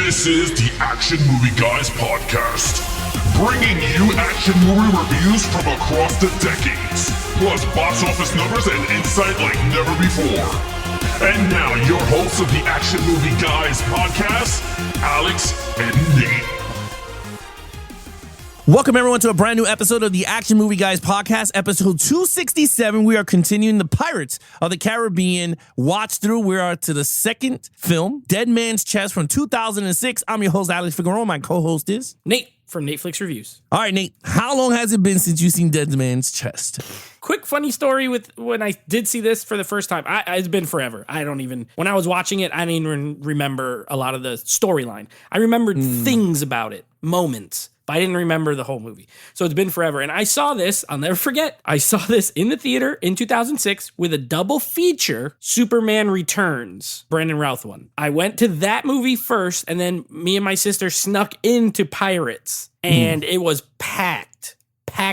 This is the Action Movie Guys podcast, bringing you action movie reviews from across the decades, plus box office numbers and insight like never before. And now, your hosts of the Action Movie Guys podcast, Alex and Nate. Welcome, everyone, to a brand new episode of the Action Movie Guys podcast, episode 267. We are continuing the Pirates of the Caribbean watch through. We are to the second film, Dead Man's Chest from 2006. I'm your host, Alex Figueroa. My co-host is Nate from Netflix Reviews. All right, Nate, how long has it been since you've seen Dead Man's Chest? Quick funny story with when I did see this for the first time. It's been forever. When I was watching it, I didn't even remember a lot of the storyline. I remembered things about it, moments. I didn't remember the whole movie. So it's been forever. And I saw this, I'll never forget, I saw this in the theater in 2006 with a double feature, Superman Returns, Brandon Routh one. I went to that movie first, and then me and my sister snuck into Pirates, and it was packed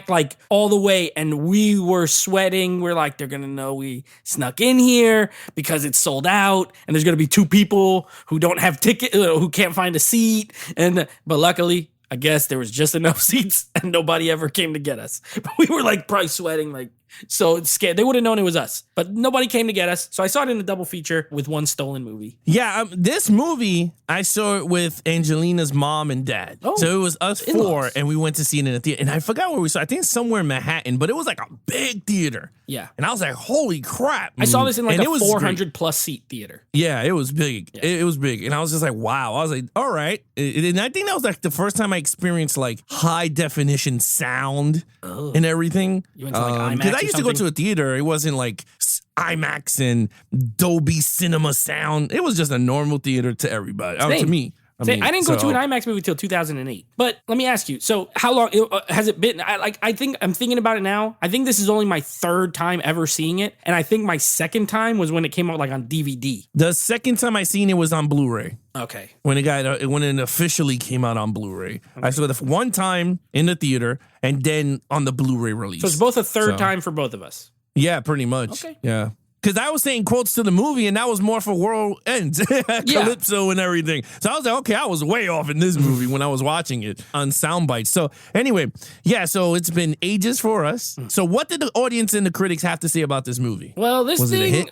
like all the way, and we were sweating. We're like, they're gonna know we snuck in here because it's sold out, and there's gonna be two people who don't have ticket, who can't find a seat, but luckily, I guess there was just enough seats and nobody ever came to get us. But we were like probably sweating, like so scared. They would have known it was us, but nobody came to get us. So I saw it in a double feature with one stolen movie. Yeah, this movie, I saw it with Angelina's mom and dad. Oh, so it was us four, and we went to see it in a theater. And I forgot where we saw. I think somewhere in Manhattan, but it was like a big theater. Yeah. And I was like, holy crap. I saw this in like and a 400 plus seat theater. Yeah, it was big. Yeah. It was big. And I was just like, wow. I was like, all right. And I think that was like the first time I experienced like high definition sound and everything. You went to like IMAX because I used to go to a theater. It wasn't like IMAX and Dolby Cinema sound. It was just a normal theater to everybody. To me. I didn't go to an IMAX movie till 2008. But let me ask you, so how long has it been? I think I'm thinking about it now. I think this is only my third time ever seeing it. And I think my second time was when it came out like on DVD. The second time I seen it was on Blu-ray. Okay. When it officially came out on Blu-ray. Okay. I saw it one time in the theater and then on the Blu-ray release. So it's both a third time for both of us. Yeah, pretty much. Okay. Yeah. Because I was saying quotes to the movie, and that was more for World Ends, Calypso and everything. So I was like, okay, I was way off in this movie when I was watching it on sound bites. So anyway, yeah, so it's been ages for us. So what did the audience and the critics have to say about this movie? Well,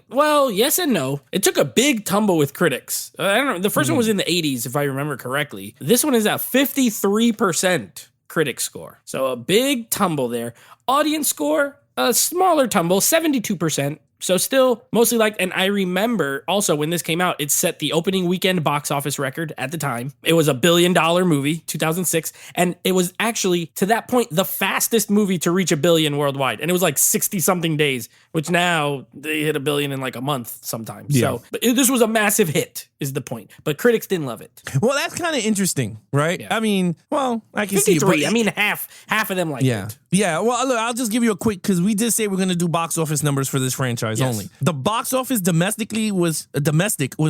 well, yes and no. It took a big tumble with critics. I don't know. The first one was in the 80s, if I remember correctly. This one is at 53% critic score. So a big tumble there. Audience score, a smaller tumble, 72%. So still mostly liked, and I remember also when this came out, it set the opening weekend box office record at the time. It was $1 billion movie, 2006, and it was actually, to that point, the fastest movie to reach $1 billion worldwide. And it was like 60-something days, which now they hit $1 billion in like a month sometimes. Yeah. So but this was a massive hit, is the point. But critics didn't love it. Well, that's kind of interesting, right? Yeah. I mean, well, I can 53, see it. I mean, half of them liked it. Yeah, well, look, I'll just give you a quick, because we did say we're going to do box office numbers for this franchise only. The box office domestic was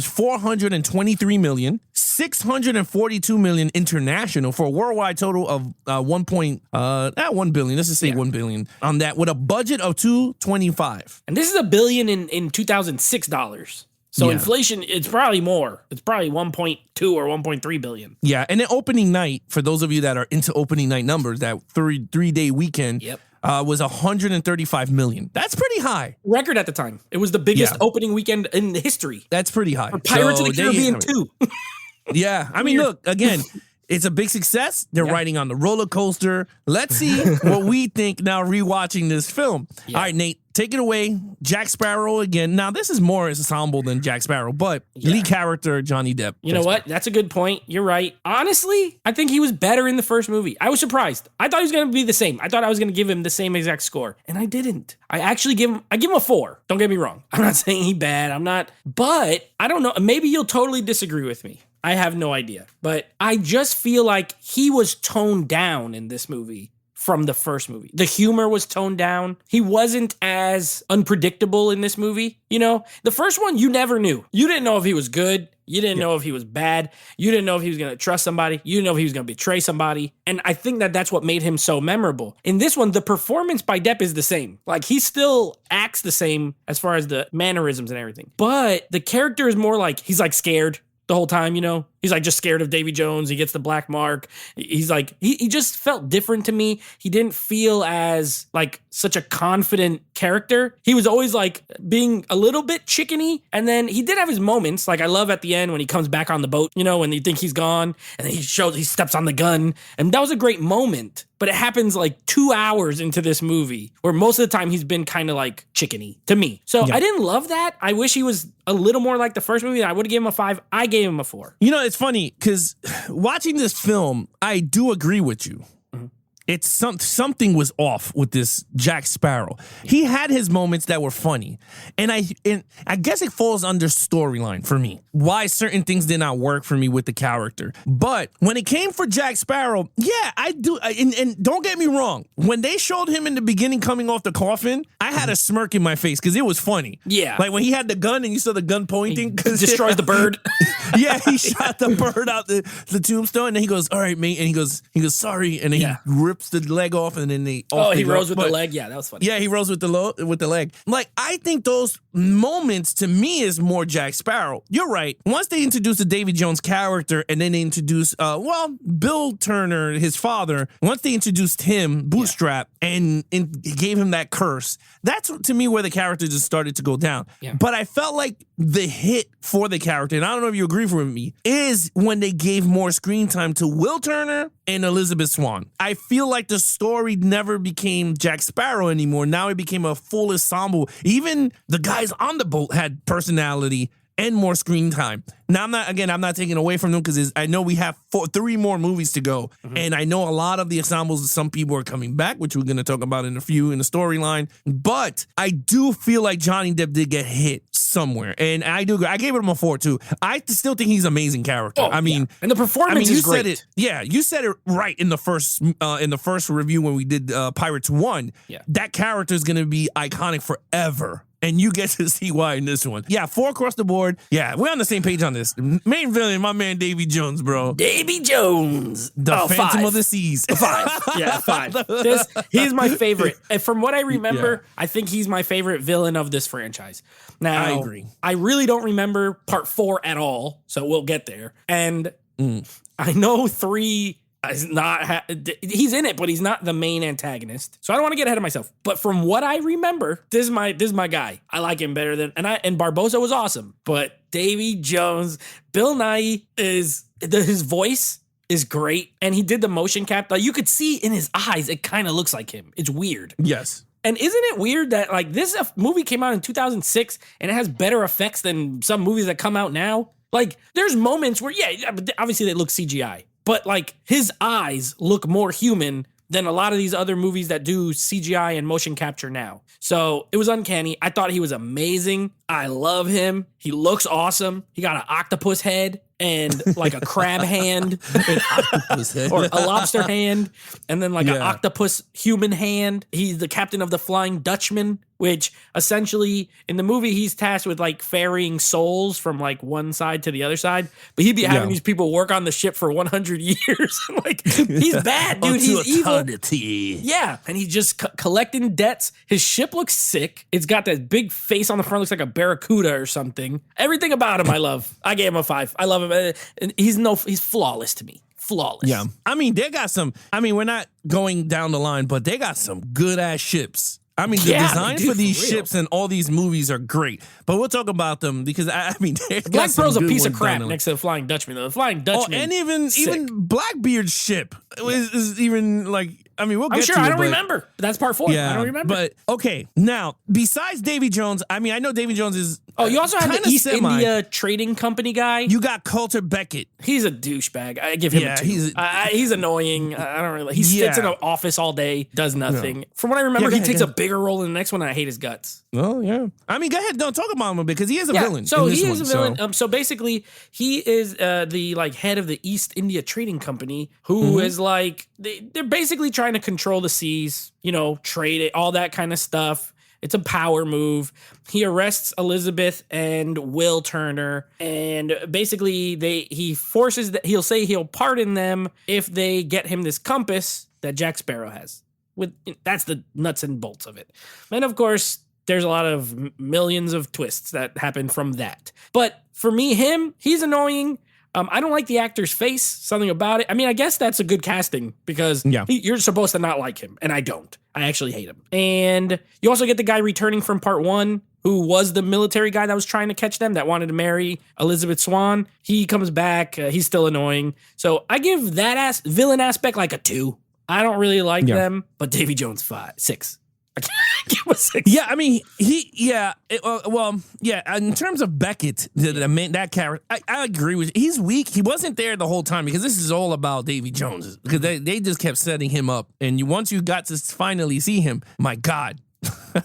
423 million, 642 million international for a worldwide total of 1 billion. Let's just say 1 billion on that, with a budget of 225. And this is $1 billion in 2006 dollars. So inflation, it's probably more. It's probably 1.2 or 1.3 billion. Yeah, and then opening night, for those of you that are into opening night numbers, that three-day weekend was 135 million. That's pretty high. Record at the time. It was the biggest opening weekend in history. That's pretty high. For Pirates of the Caribbean 2. Yeah, I mean, look, again, it's a big success. They're riding on the roller coaster. Let's see what we think now rewatching this film. Yeah. All right, Nate, take it away. Jack Sparrow again. Now, this is more ensemble than Jack Sparrow, but lead character Johnny Depp. You know what? That's a good point. You're right. Honestly, I think he was better in the first movie. I was surprised. I thought he was going to be the same. I thought I was going to give him the same exact score, and I didn't. I give him a 4. Don't get me wrong. I'm not saying he's bad. I'm not. But I don't know. Maybe you'll totally disagree with me. I have no idea. But I just feel like he was toned down in this movie from the first movie. The humor was toned down. He wasn't as unpredictable in this movie. You know, the first one, you never knew. You didn't know if he was good. You didn't know if he was bad. You didn't know if he was going to trust somebody. You didn't know if he was going to betray somebody. And I think that's what made him so memorable. In this one, the performance by Depp is the same. Like, he still acts the same as far as the mannerisms and everything. But the character is more like, he's like scared the whole time, you know? He's like just scared of Davy Jones. He gets the black mark. He's like, he just felt different to me. He didn't feel as like such a confident character. He was always like being a little bit chickeny. And then he did have his moments. Like I love at the end when he comes back on the boat, you know, when you think he's gone and then he steps on the gun. And that was a great moment. But it happens like 2 hours into this movie where most of the time he's been kind of like chickeny to me. So I didn't love that. I wish he was a little more like the first movie. I would have given him a 5. I gave him a 4. You know, it's funny because watching this film, I do agree with you. It's something was off with this Jack Sparrow. He had his moments that were funny, and I guess it falls under storyline for me. Why certain things did not work for me with the character. But when it came for Jack Sparrow, yeah, I do. And don't get me wrong, when they showed him in the beginning coming off the coffin, I had a smirk in my face because it was funny. Yeah, like when he had the gun and you saw the gun pointing, because destroys the bird. Yeah, he shot the bird out the tombstone, and then he goes, "All right, mate," and he goes, sorry, and then he rips the leg off, and then he rose with the leg. Yeah, that was funny. Yeah, he rose with the leg. Like, I think those moments to me is more Jack Sparrow. You're right. Once they introduced the Davy Jones character, and then they introduced Bill Turner, his father. Once they introduced him, Bootstrap, and gave him that curse, that's to me where the character just started to go down. Yeah. But I felt like the hit for the character, and I don't know if you agree with me, is when they gave more screen time to Will Turner and Elizabeth Swann. I feel like the story never became Jack Sparrow anymore. Now it became a full ensemble. Even the guys on the boat had personality and more screen time. Now, I'm not taking away from them because I know we have 3 more movies to go. Mm-hmm. And I know a lot of the ensembles, some people are coming back, which we're going to talk about in a few in the storyline. But I do feel like Johnny Depp did get hit somewhere. And I gave him a 4 too. I still think he's an amazing character. Oh, I mean, and the performance is great. Said it, yeah, you said it right in the first review when we did Pirates 1. Yeah. That character is going to be iconic forever. And you get to see why in this one. Yeah, 4 across the board. Yeah, we're on the same page on this. Main villain, my man Davy Jones, bro. Davy Jones. The Phantom of the Seas. 5. Yeah, 5. He's my favorite. And from what I remember, I think he's my favorite villain of this franchise. Now, I agree. I really don't remember part 4 at all, so we'll get there. And I know 3... he's in it, but he's not the main antagonist. So I don't want to get ahead of myself. But from what I remember, this is my guy. I like him better than and Barbossa was awesome. But Davy Jones, Bill Nighy his voice is great, and he did the motion capture. You could see in his eyes, it kind of looks like him. It's weird. Yes. And isn't it weird that like this movie came out in 2006 and it has better effects than some movies that come out now? Like there's moments where obviously they look CGI. But, like, his eyes look more human than a lot of these other movies that do CGI and motion capture now. So, it was uncanny. I thought he was amazing. I love him. He looks awesome. He got an octopus head and, like, a crab hand. Or a lobster hand. And then, like, an octopus human hand. He's the captain of the Flying Dutchman, which essentially in the movie he's tasked with like ferrying souls from like one side to the other side, but he'd be having these people work on the ship for 100 years. Like he's bad, dude. He's evil. Yeah, and he's just collecting debts. His ship looks sick. It's got that big face on the front, looks like a barracuda or something. Everything about him I love. I gave him a 5. I love him. And he's flawless to me. Flawless. Yeah, I mean they got some. I mean we're not going down the line, but they got some good ass ships. I mean, the design for these ships and all these movies are great, but we'll talk about them because I mean, Black Pearl's a piece of crap next to the Flying Dutchman. The Flying Dutchman, and even Blackbeard's ship is even like. I mean, we'll get to it. I don't remember. That's part 4. Yeah, I don't remember. But okay, now besides Davy Jones, I mean, I know Davy Jones is. Oh, you also have the East India Trading Company guy. You got Coulter Beckett. He's a douchebag. I give him a 2. He's annoying. I don't really. He sits in an office all day, does nothing. From what I remember, he takes a bigger role in the next one, and I hate his guts. Oh yeah. I mean, go ahead. Don't talk about him because he is a villain. So he is a villain. So basically, he is the like head of the East India Trading Company, who is like they're basically trying to control the seas. You know, trade it, all that kind of stuff. It's a power move. He arrests Elizabeth and Will Turner, and basically he'll say he'll pardon them if they get him this compass that Jack Sparrow has. That's the nuts and bolts of it. And of course, there's a lot of millions of twists that happen from that. But for me, he's annoying. I don't like the actor's face, something about it. I mean, I guess that's a good casting because you're supposed to not like him, and I don't. I actually hate him. And you also get the guy returning from part 1, who was the military guy that was trying to catch them, that wanted to marry Elizabeth Swann. He comes back. He's still annoying. So I give that villain aspect like a 2. I don't really like them, but Davy Jones 6. I can't give him a 6. Yeah, I mean, in terms of Beckett, that character, I agree with you. He's weak. He wasn't there the whole time because this is all about Davy Jones. Because they just kept setting him up. And once you got to finally see him, my God,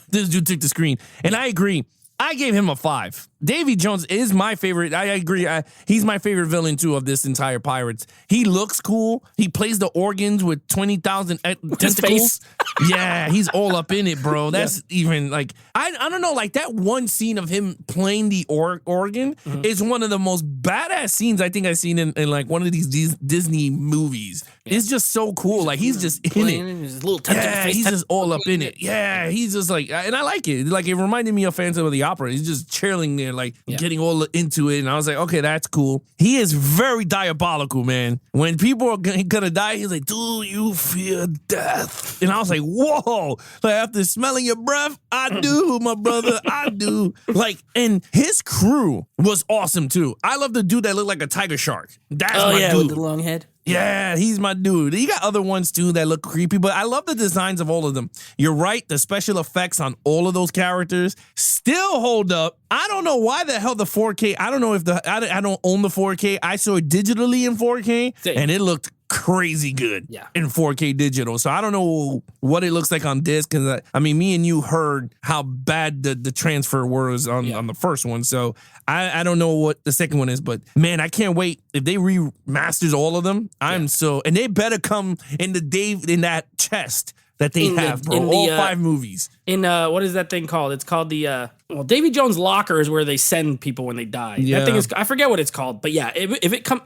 this dude took the screen. And I agree. I gave him a 5. Davy Jones is my favorite. I agree. He's my favorite villain, too, of this entire Pirates. He looks cool. He plays the organs with 20,000 tentacles. Yeah, he's all up in it, bro. That's even like, I don't know, like that one scene of him playing the organ is one of the most badass scenes I think I've seen in like one of these Disney movies. Yeah. It's just so cool. Like he's just in it. His little face he's just all up in it. Yeah, he's just like, and I like it. Like it reminded me of Phantom of the Opera. He's just chilling there, like getting all into it. And I was like, okay, that's cool. He is very diabolical, man. When people are gonna die, he's like, do you fear death? And I was like, whoa. Like after smelling your breath, I do, my brother. I do. Like, and his crew was awesome too. I love the dude that looked like a tiger shark. That's my dude. With the long head. Yeah, he's my dude. You got other ones too that look creepy, but I love the designs of all of them. You're right, the special effects on all of those characters still hold up. I don't know why the hell the 4K. I don't know if I don't own the 4K. I saw it digitally in 4K, and it looked crazy good in 4K digital. So I don't know what it looks like on disc because I mean, me and you heard how bad the transfer was on the first one. So I don't know what the second one is, but man, I can't wait if they remasters all of them. And they better come in that chest that they have, bro. All 5 movies. In what is that thing called? It's called the Davy Jones locker is where they send people when they die. Yeah. That thing is, I forget what it's called, but yeah, if it come,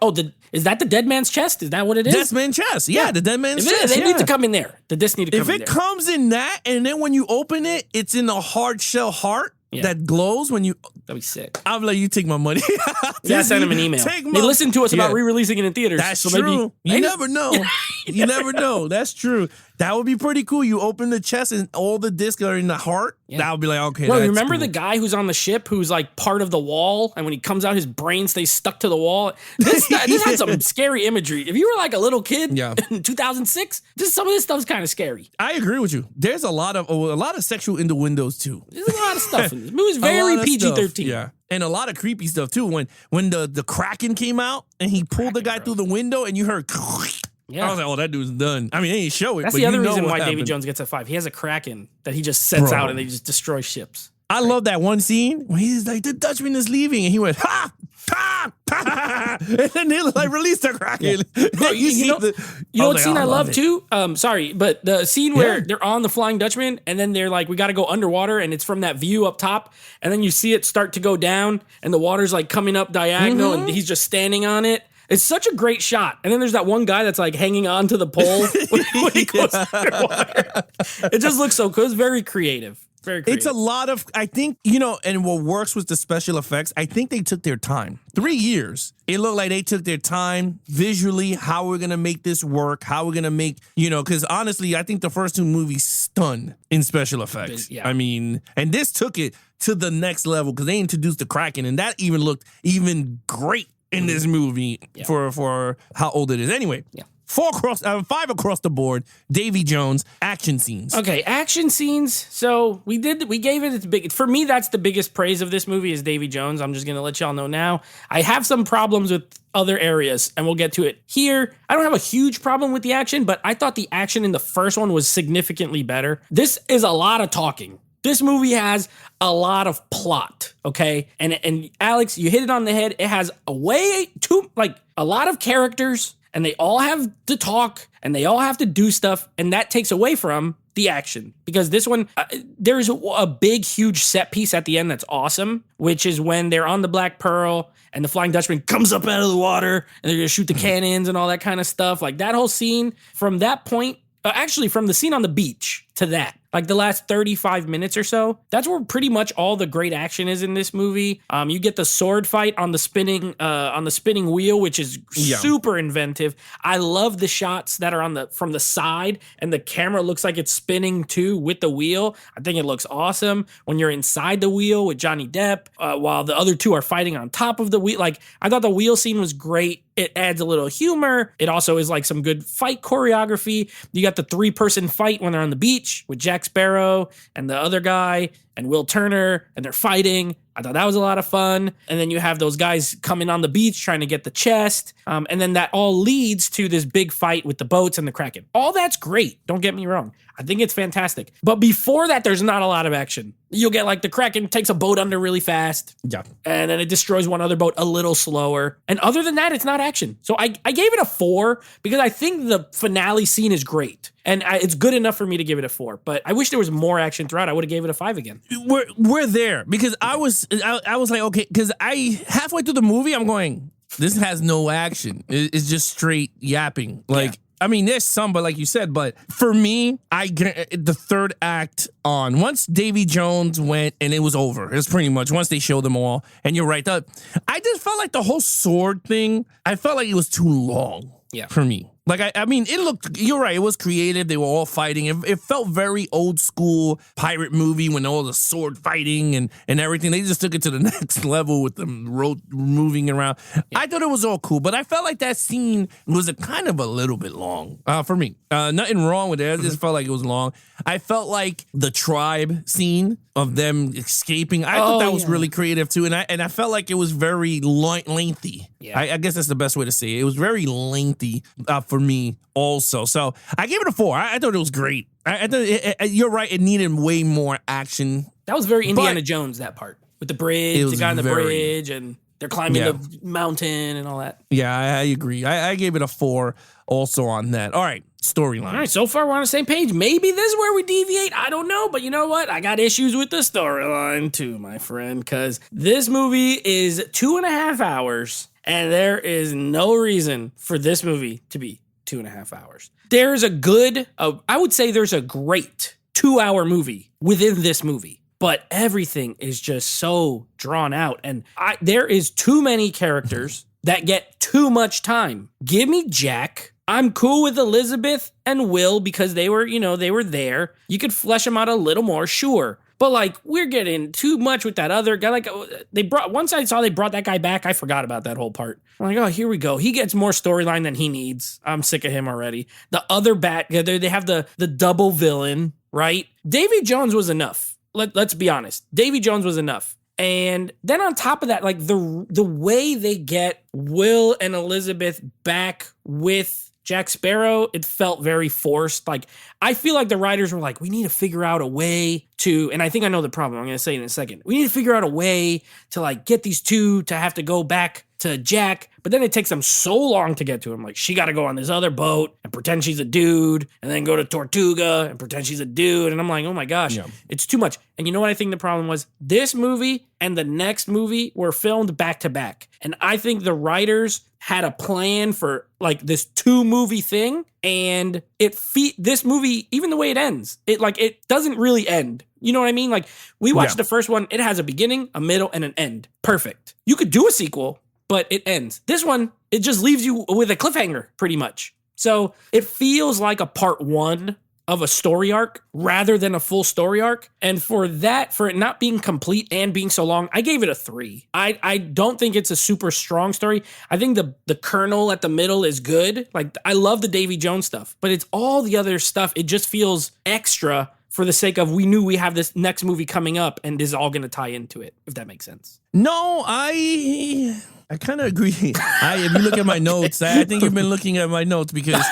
is that the dead man's chest? Is that what it is? Dead man's chest. Yeah, the dead man's chest. They need to come in there. The disc need to come in there. If it comes in that, and then when you open it, it's in a hard shell heart that glows when you. That'd be sick. I'm like, you take my money. Send them an email. They listen to us about re-releasing it in theaters. That's true. You never know. You never know. That's true. That would be pretty cool. You open the chest and all the discs are in the heart. Yeah. That would be like, okay. Bro, remember the guy who's on the ship who's like part of the wall, and when he comes out, his brain stays stuck to the wall? This had some scary imagery. If you were like a little kid in 2006, some of this stuff's kind of scary. I agree with you. There's a lot of sexual innuendos too. There's a lot of stuff in this. It was very PG-13. Yeah. And a lot of creepy stuff too. When the Kraken came out and he pulled the guy through the window and you heard. Yeah. I was like, oh, that dude's done. I mean, they ain't show it. That's but the other reason why Davy Jones gets a 5. He has a Kraken that he just sets out and they just destroy ships. I love that one scene when he's like, the Dutchman is leaving, and he went, ha, ha, ha, and then they like released the Kraken. Yeah. you know what scene I love too? Sorry, but the scene where they're on the Flying Dutchman and then they're like, we got to go underwater, and it's from that view up top, and then you see it start to go down, and the water's like coming up diagonal, and he's just standing on it. It's such a great shot. And then there's that one guy that's like hanging on to the pole when he goes underwater. It just looks so cool. It's very creative. Very creative. It's a lot of, I think, and what works with the special effects, I think they took their time. 3 years. It looked like they took their time visually, how we're going to make this work, how we're going to make, because honestly, I think the first 2 movies stunned in special effects. Yeah. I mean, and this took it to the next level because they introduced the Kraken, and that even looked even great in this movie for how old it is. Anyway, 5 across the board. Davy Jones action scenes. Okay, action scenes. So we gave it its big. For me, that's the biggest praise of this movie is Davy Jones. I'm just gonna let y'all know now. I have some problems with other areas, and we'll get to it here. I don't have a huge problem with the action, but I thought the action in the first one was significantly better. This is a lot of talking. This movie has a lot of plot, okay? And Alex, you hit it on the head. It has a lot of characters, and they all have to talk, and they all have to do stuff, and that takes away from the action. Because this one, there's a big, huge set piece at the end that's awesome, which is when they're on the Black Pearl, and the Flying Dutchman comes up out of the water, and they're gonna shoot the cannons and all that kind of stuff. Like that whole scene, from that point, actually from the scene on the beach to that, Like the last 35 minutes or so, that's where pretty much all the great action is in this movie. You get the sword fight on the spinning wheel, which is super inventive. I love the shots that are from the side, and the camera looks like it's spinning too with the wheel. I think it looks awesome when you're inside the wheel with Johnny Depp, while the other two are fighting on top of the wheel. Like, I thought the wheel scene was great. It adds a little humor. It also is like some good fight choreography. You got the 3-person fight when they're on the beach with Jack Sparrow and the other guy and Will Turner, and they're fighting. I thought that was a lot of fun. And then you have those guys coming on the beach trying to get the chest. And then that all leads to this big fight with the boats and the Kraken. All that's great. Don't get me wrong. I think it's fantastic. But before that, there's not a lot of action. You'll get like the Kraken takes a boat under really fast. Yeah. And then it destroys one other boat a little slower. And other than that, it's not action. So I gave it a 4 because I think the finale scene is great. And it's good enough for me to give it a 4. But I wish there was more action throughout. I would have gave it a 5 again. We're there because I was like, okay, because I halfway through the movie, I'm going, this has no action. It's just straight yapping. Like, I mean, there's some, but like you said, but for me, the third act on, once Davy Jones went and it was over, it was pretty much once they showed them all. And you're right, I just felt like the whole sword thing, I felt like it was too long for me. Like, I mean, you're right, it was creative. They were all fighting. It felt very old school pirate movie when all the sword fighting and everything. They just took it to the next level with them moving around. Yeah. I thought it was all cool, but I felt like that scene was kind of a little bit long for me. Nothing wrong with it. I just felt like it was long. I felt like the tribe scene of them escaping, I thought that was really creative too. And I felt like it was very lengthy. Yeah. I guess that's the best way to say it. It was very lengthy for me also. So I gave it a 4. I thought it was great. I thought you're right. It needed way more action. That was very Indiana Jones, that part with the bridge, the guy on the bridge, and they're climbing the mountain and all that. Yeah, I agree. I gave it a 4 also on that. All right, storyline. All right, so far we're on the same page. Maybe this is where we deviate. I don't know, but you know what? I got issues with the storyline too, my friend, because this movie is 2.5 hours, and there is no reason for this movie to be 2.5 hours. There's I would say there's a great 2-hour movie within this movie. But everything is just so drawn out. And there is too many characters that get too much time. Give me Jack. I'm cool with Elizabeth and Will because they were there. You could flesh them out a little more, sure. But like, we're getting too much with that other guy. Like, once I saw they brought that guy back, I forgot about that whole part. I'm like, oh, here we go. He gets more storyline than he needs. I'm sick of him already. The other they have the double villain, right? Davy Jones was enough. Let's be honest. Davy Jones was enough. And then on top of that, like the way they get Will and Elizabeth back with Jack Sparrow, it felt very forced. Like, I feel like the writers were like, we need to figure out a way to, and I think I know the problem. I'm going to say it in a second. We need to figure out a way to like get these two to have to go back to Jack, but then it takes them so long to get to him. Like, she got to go on this other boat and pretend she's a dude, and then go to Tortuga and pretend she's a dude. And I'm like, oh my gosh, it's too much. And you know what I think the problem was? This movie and the next movie were filmed back to back. And I think the writers had a plan for like this 2-movie thing, and this movie, even the way it ends, it doesn't really end. You know what I mean? Like, we watched the first one, it has a beginning, a middle, and an end. Perfect. You could do a sequel, but it ends. This one, it just leaves you with a cliffhanger, pretty much. So it feels like a part 1 of a story arc rather than a full story arc. And for it not being complete and being so long, I gave it a 3. I don't think it's a super strong story. I think the kernel at the middle is good. Like, I love the Davy Jones stuff, but it's all the other stuff. It just feels extra for the sake of, we knew we have this next movie coming up and this is all going to tie into it, if that makes sense. No, I kind of agree. If you look at my notes, I think you've been looking at my notes because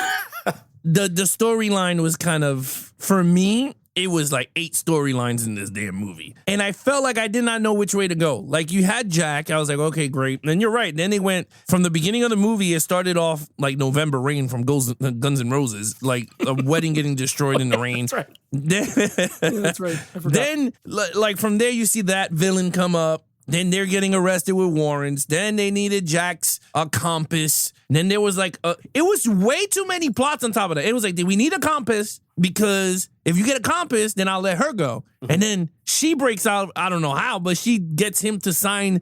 the storyline was kind of, for me, it was like 8 storylines in this damn movie. And I felt like I did not know which way to go. Like, you had Jack. I was like, okay, great. And you're right. Then they went from the beginning of the movie. It started off like November Rain from Guns N' Roses, like a wedding getting destroyed in the rain. That's right. That's right. I forgot. Then, like, from there, you see that villain come up. Then they're getting arrested with warrants. Then they needed Jack's compass. Then there was like, it was way too many plots on top of that. It was like, we need a compass because if you get a compass, then I'll let her go. And then she breaks out, I don't know how, but she gets him to sign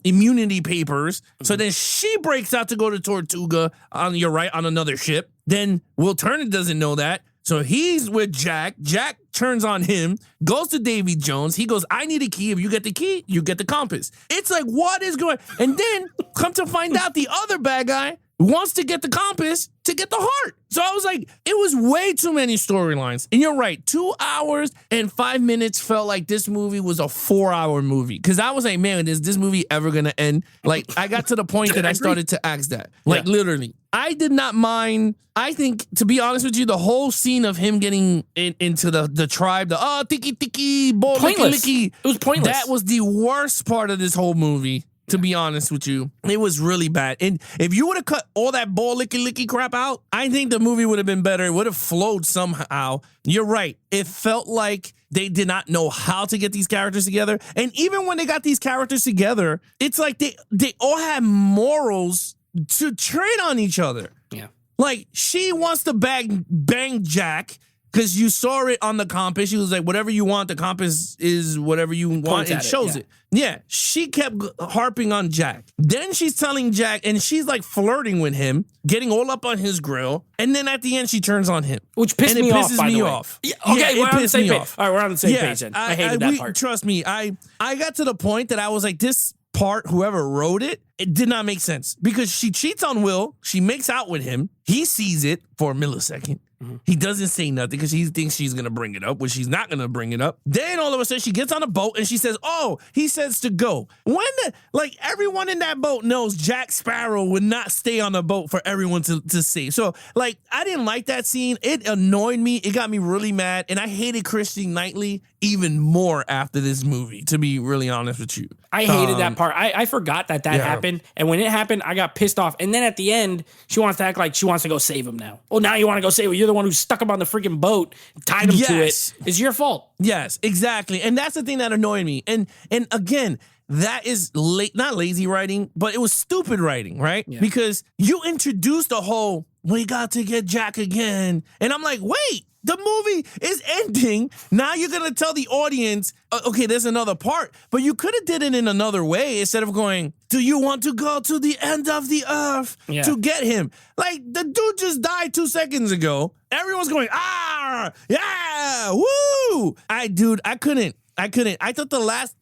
immunity papers. So then she breaks out to go to Tortuga on another ship. Then Will Turner doesn't know that. So he's with Jack. Jack turns on him, goes to Davy Jones. He goes, I need a key. If you get the key, you get the compass. It's like, what is going on? And then come to find out the other bad guy wants to get the compass to get the heart. So I was like, it was way too many storylines. And you're right, 2 hours and 5 minutes felt like this movie was a 4-hour movie. Because I was like, man, is this movie ever going to end? Like, I got to the point that I started to ask that. Like, literally. I did not mind. I think, to be honest with you, the whole scene of him getting into the tribe, tiki, boy, pointless. licky. It was pointless. That was the worst part of this whole movie. To be honest with you, it was really bad. And if you would have cut all that ball licky crap out, I think the movie would have been better. It would have flowed somehow. You're right. It felt like they did not know how to get these characters together. And even when they got these characters together, it's like they all had morals to trade on each other. Yeah. Like, she wants to bang Jack because you saw it on the compass. She was like, whatever you want, the compass is whatever you want. It shows it. Yeah, she kept harping on Jack. Then she's telling Jack, and she's like flirting with him, getting all up on his grill. And then at the end, she turns on him. Which pissed me off, by the way. Yeah, okay, we're on the same page. Off. All right, we're on the same page then. I hated that part. Trust me, I got to the point that I was like, this part, whoever wrote it, it did not make sense. Because she cheats on Will. She makes out with him. He sees it for a millisecond. He doesn't say nothing because he thinks she's going to bring it up, which she's not going to bring it up. Then all of a sudden she gets on a boat and she says, oh, he says to go. Everyone in that boat knows Jack Sparrow would not stay on the boat for everyone to see. So, I didn't like that scene. It annoyed me. It got me really mad. And I hated Christine Knightley even more after this movie, to be really honest with you. I hated that part. I forgot that happened. And when it happened, I got pissed off. And then at the end, she wants to act like she wants to go save him now. Well, now you want to go save him. You're the one who stuck him on the freaking boat, tied him to it. It's your fault. Yes, exactly. And that's the thing that annoyed me. And again, that is not lazy writing, but it was stupid writing, right? Yeah. Because you introduced the whole, we got to get Jack again. And I'm like, wait, the movie is ending. Now you're going to tell the audience, okay, there's another part. But you could have did it in another way instead of going, do you want to go to the end of the earth to get him? Like, the dude just died 2 seconds ago. Everyone's going, yeah, woo. I couldn't. I thought the last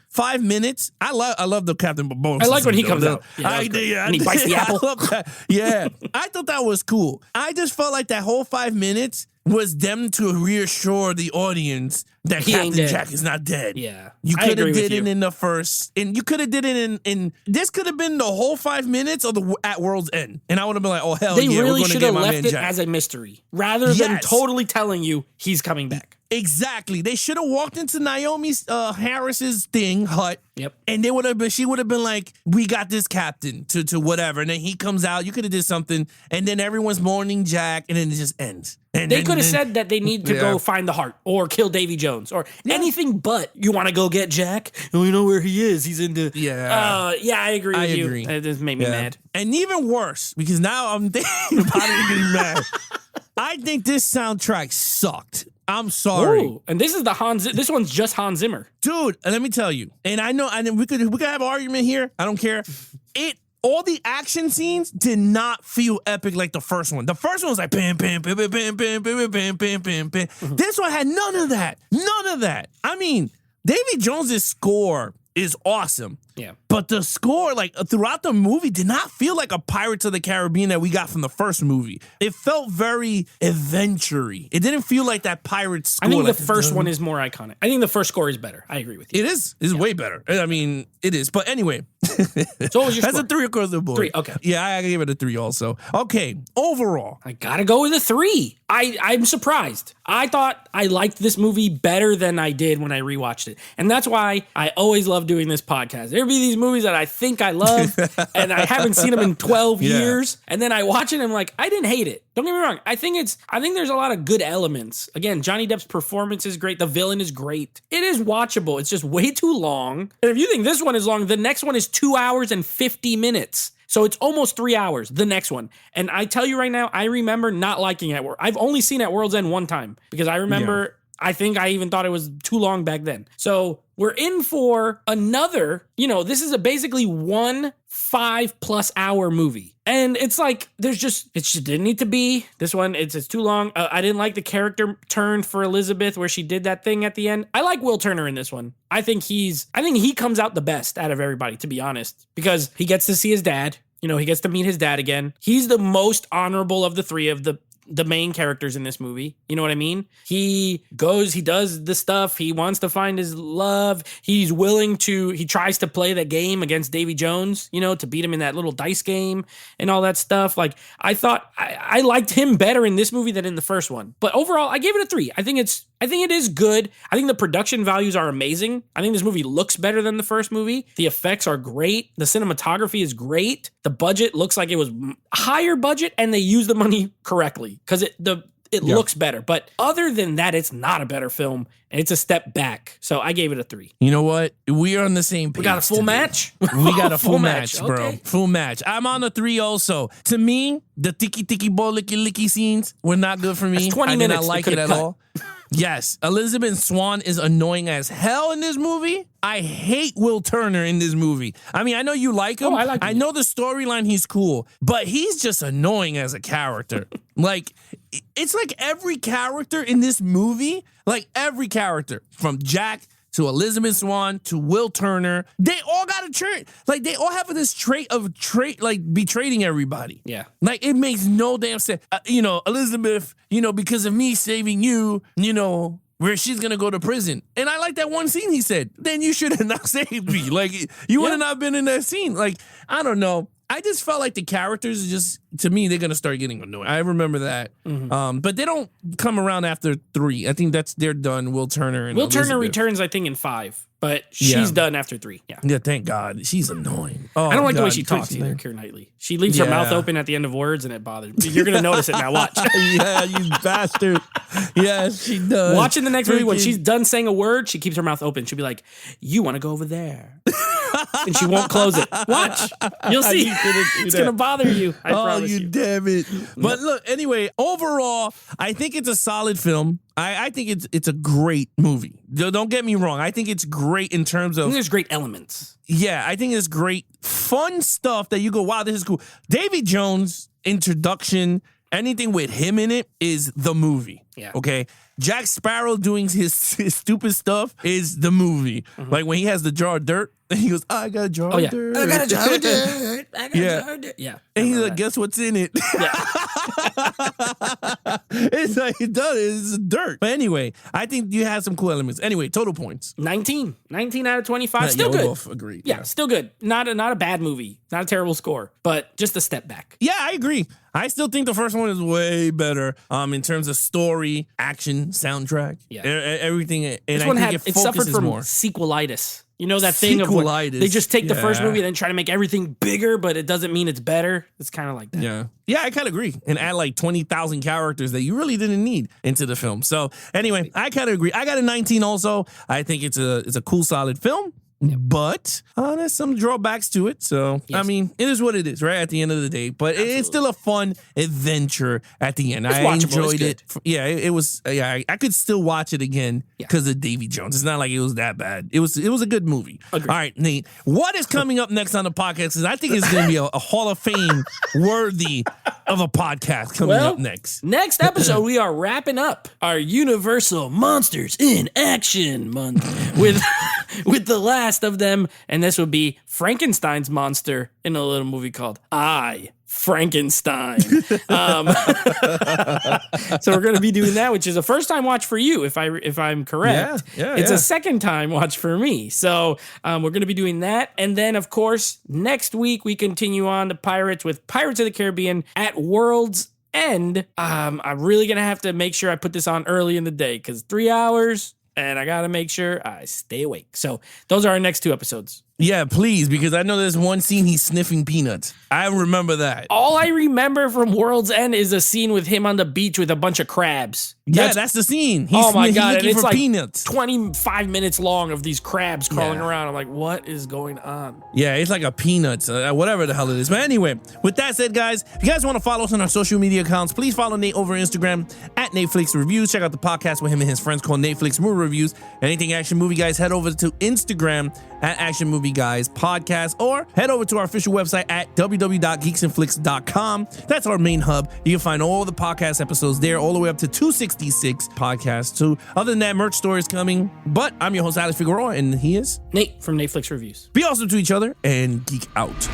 5 minutes, I love the Captain Bones. I like when he comes out. And he bites the apple. I love that. Yeah. I thought that was cool. I just felt like that whole 5 minutes was them to reassure the audience that Captain Jack is not dead. Yeah. You could have did it in the first, and you could have did it in this could have been the whole 5 minutes of at World's End. And I would have been like, oh, hell they yeah, really we're going to get my man Jack. They really should have left it as a mystery rather than totally telling you he's coming back. Exactly. They should have walked into Naomi Harris's hut. Yep. And she would have been like, we got this captain to whatever. And then he comes out. You could have did something. And then everyone's mourning Jack. And then it just ends. And they could have said that they need to go find the heart or kill Davy Jones or anything but you want to go get Jack? And we know where he is. He's in the... Yeah. I agree with you. It just made me mad. And even worse, because now I'm thinking about it and getting mad. I think this soundtrack sucked. I'm sorry. Ooh, and this is this one's just Hans Zimmer. Dude, let me tell you. And I know, and we could have an argument here. I don't care. All the action scenes did not feel epic like the first one. The first one was like bam, bam, bam, bam, bam, bam, bam, bam, bam, bam, bam. This one had none of that. None of that. I mean, Davy Jones's score is awesome. Yeah. But the score, throughout the movie, did not feel like a Pirates of the Caribbean that we got from the first movie. It felt very adventure-y. It didn't feel like that pirate score. I think the first one is more iconic. I think the first score is better. I agree with you. It is. It's way better. I mean, it is. But anyway. So what was your That's score? a 3 across the board. 3, okay. Yeah, I gave it a 3 also. Okay, overall. I gotta go with a 3. I'm surprised. I thought I liked this movie better than I did when I rewatched it. And that's why I always love doing this podcast. There be these movies that I think I love, and I haven't seen them in 12 Yeah. years, and then I watch it and I'm like, I didn't hate it. Don't get me wrong. I think there's a lot of good elements. Again, Johnny Depp's performance is great. The villain is great. It is watchable. It's just way too long. And if you think this one is long, the next one is 2 hours and 50 minutes. So it's almost 3 hours, the next one. And I tell you right now, I remember not liking it. I've only seen At World's End one time because I remember, I think I even thought it was too long back then. So we're in for another, this is basically 1 5+ hour movie. And it's like, it just didn't need to be. This one, it's too long. I didn't like the character turn for Elizabeth where she did that thing at the end. I like Will Turner in this one. I think he comes out the best out of everybody, to be honest, because he gets to see his dad. He gets to meet his dad again. He's the most honorable of the three of the main characters in this movie. You know what I mean? He does the stuff. He wants to find his love. He tries to play the game against Davy Jones, to beat him in that little dice game and all that stuff. Like, I thought I liked him better in this movie than in the first one. But overall, I gave it a 3. I think it is good. I think the production values are amazing. I think this movie looks better than the first movie. The effects are great. The cinematography is great. The budget looks like it was higher budget and they used the money correctly because it looks better. But other than that, it's not a better film and it's a step back. So I gave it a 3. You know what? We are on the same page. We got a full match? We got a full match, bro. Okay. Full match. I'm on the 3 also. To me, the tiki bo licky licky scenes were not good for me. That's 20 I did minutes not like they it at could've all. Yes, Elizabeth Swann is annoying as hell in this movie. I hate Will Turner in this movie. I mean, I know you like him. Oh, I like him. I know the storyline, he's cool, but he's just annoying as a character. Like, it's like every character in this movie, like every character from Jack to Elizabeth Swann to Will Turner, they all got a trait. Like, they all have this trait like betraying everybody. Yeah. Like, it makes no damn sense. Elizabeth, because of me saving you, where she's gonna go to prison. And I like that one scene he said, then you should have not saved me. Like, you would have not been in that scene. Like, I don't know. I just felt like the characters to me, they're gonna start getting annoying. I remember that. Mm-hmm. But they don't come around after 3. I think they're done. Will Turner and Elizabeth. Turner returns, I think, in 5. But she's done after 3. Yeah. Yeah, thank God. She's annoying. Oh, I don't like the way God, she talks Kristen. either, Keira Knightley. She leaves her mouth open at the end of words and it bothers me. You're going to notice it now. Watch. Yeah, you bastard. Yes, she does. Watch in the next movie when she's done saying a word, she keeps her mouth open. She'll be like, you want to go over there. And she won't close it. Watch. You'll see. It's going to bother you. I promise you. Damn it. But look, anyway, overall, I think it's a solid film. I think it's a great movie. Don't get me wrong. I think it's great in terms I of... think there's great elements. Yeah, I think it's great. Fun stuff that you go, wow, this is cool. Davy Jones' introduction, anything with him in it is the movie. Yeah. Okay? Jack Sparrow doing his stupid stuff is the movie. Mm-hmm. Like when he has the jar of dirt, and he goes, I got a jar of dirt. I got a jar of dirt. I got a jar of dirt. Yeah. And he's like, guess what's in it? Yeah. It's like, it's dirt. But anyway, I think you had some cool elements. Anyway, total points. 19 out of 25. Still we good. both agreed. Yeah, still good. Not a bad movie. Not a terrible score, but just a step back. Yeah, I agree. I still think the first one is way better in terms of story, action, soundtrack, everything. And This I one think it suffered from more. sequelitis. You know that thing of where they just take the first movie and then try to make everything bigger, but it doesn't mean it's better. It's kind of like that. Yeah, I kind of agree. And add like 20,000 characters that you really didn't need into the film. So anyway, I kind of agree. I got a 19 also. I think it's a cool, solid film. But there's some drawbacks to it. So, yes. I mean, it is what it is, right? At the end of the day. But it's still a fun adventure at the end. I enjoyed it. Yeah, it was. Yeah, I could still watch it again because of Davy Jones. It's not like it was that bad. It was a good movie. Agreed. All right, Nate. What is coming up next on the podcast? Because I think it's going to be a Hall of Fame worthy of a podcast coming up next. Next episode, we are wrapping up our Universal Monsters in Action month with the last of them, and this would be Frankenstein's monster in a little movie called I, Frankenstein. So we're going to be doing that, which is a first time watch for you, if I'm correct. It's a second time watch for me. So we're going to be doing that, and then of course next week we continue on to Pirates with Pirates of the Caribbean at World's End. I'm really going to have to make sure I put this on early in the day because 3 hours. And I got to make sure I stay awake. So those are our next 2 episodes. Yeah, please, because I know there's one scene he's sniffing peanuts. I remember that. All I remember from World's End is a scene with him on the beach with a bunch of crabs. That's the scene. He's, oh my God. He's looking And it's for like peanuts. 25 minutes long of these crabs crawling around. I'm like, what is going on? Yeah, it's like a peanuts, whatever the hell it is. But anyway, with that said, guys, if you guys want to follow us on our social media accounts, please follow Nate over Instagram at Netflix Reviews. Check out the podcast with him and his friends called Netflix Movie Reviews. Anything Action Movie Guys, head over to Instagram at Action Movie Guys Podcast, or head over to our official website at www.geeksandflicks.com. That's our main hub. You can find all the podcast episodes there, all the way up to 266 podcasts. So other than that, merch store is coming. But I'm your host, Alex Figueroa, and he is Nate from Netflix Reviews. Be awesome to each other and geek out.